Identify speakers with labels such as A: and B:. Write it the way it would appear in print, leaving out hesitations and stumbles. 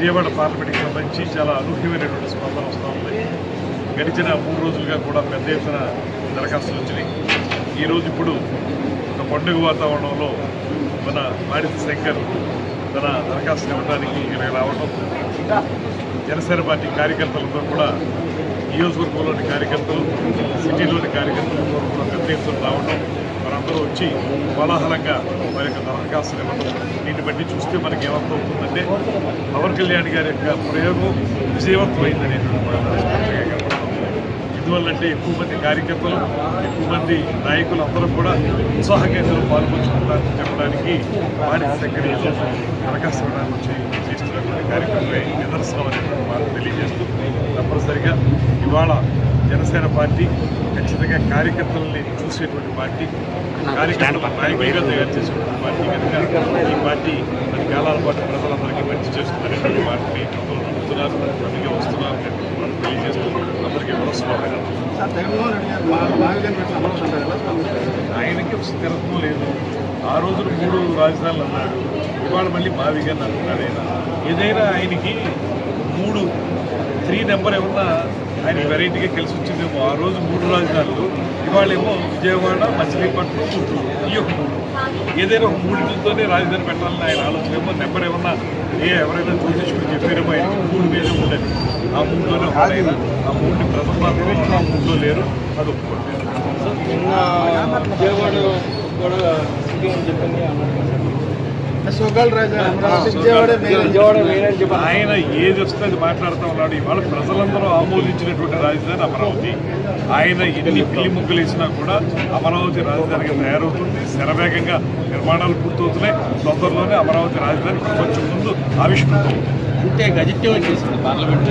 A: విజయవాడ పార్లమెంట్కి సంబంధించి చాలా అనూహ్యమైనటువంటి స్పందన వస్తూ ఉంది. గడిచిన 3 రోజులుగా కూడా పెద్ద ఎత్తున దరఖాస్తులు వచ్చినాయి. ఈరోజు ఇప్పుడు ఒక పండుగ వాతావరణంలో మన మాడిత శంకర్ తన దరఖాస్తులు ఇవ్వడానికి ఇక్కడికి రావడం, జనసేన పార్టీ కార్యకర్తలతో కూడా నియోజకవర్గంలోని కార్యకర్తలు, సిటీలోని కార్యకర్తలతో కూడా పెద్ద ఎత్తున రావడం, మనందరూ వచ్చి కోలాహలంగా వారి యొక్క దరఖాస్తులు ఇవ్వడం, దీన్ని బట్టి చూస్తే మనకి ఏమవుతుందంటే పవన్ కళ్యాణ్ గారి యొక్క ప్రయోగం విజయవంతమైందనేటువంటి మాట. ఎందువల్లంటే ఎక్కువ మంది కార్యకర్తలు, ఎక్కువ మంది నాయకులు అందరూ కూడా ఉత్సాహంగా ఇందులో పాల్పంచుకుంటారని చెప్పడానికి మాడిత శంకర్ దరఖాస్తు ఇవ్వడానికి చేస్తున్నటువంటి కార్యక్రమమే నిదర్శనం అనేటువంటి మాట తెలియజేస్తూ, తప్పనిసరిగా ఇవాళ జనసేన పార్టీ ఖచ్చితంగా కార్యకర్తలని చూసేటువంటి పార్టీ, కార్యకర్తల నాయకులుగా తయారు చేసేటువంటి పార్టీ కనుక ఈ పార్టీ 10 కాలాల పాటు ప్రజలందరికీ మంచి చేస్తుందనేటువంటి మాటని అందరూ నమ్ముతున్నారు, అందుకే వస్తున్నారు అనేటువంటి మాట తెలియజేస్తూ అందరికీ మనస్సులో ఆయనకి స్థిరత్వం లేదు. ఆ రోజున 3 రాజధానులు అన్నాడు, ఇవాళ మళ్ళీ మావిగా అంటున్నాడు. ఆయన ఏదైనా ఆయనకి 3 నెంబర్ ఏమన్నా ఆయన వెరైటీగా కలిసి వచ్చిందేమో. ఆ రోజు 3 రాజధానులు, ఇవాళేమో విజయవాడ, మచిలీపట్నం, గుంటూరు, ఈ యొక్క 3 ఏదైనా ఒక 3తోనే రాజధాని పెట్టాలని ఆయన ఆలోచన ఏమో. నెంబర్ ఏమన్నా ఎవరైనా చూసేసుకుని చెప్పారేమో ఆయన 3 మీదే ఉండదు. ఆ 3లోనే ఆయన ఆ 3ని ప్రథమ మాత్రమే ఆ 3లో లేరు, అది ఒప్పుకోలేదు. ఆయన ఏది వస్తే అది మాట్లాడుతూ ఉన్నాడు. ఇవాళ ప్రజలందరూ ఆమోదించినటువంటి రాజధాని అమరావతి. ఆయన ఎన్ని పిల్లి ముగ్గులు వేసినా కూడా అమరావతి రాజధానిగా తయారవుతుంది. శరవేగంగా నిర్మాణాలు పూర్తవుతున్నాయి. తొందరలోనే అమరావతి రాజధాని ప్రపంచం ముందు ఆవిష్కృతం.
B: అంటే గజెట్ వచ్చేసింది పార్లమెంట్.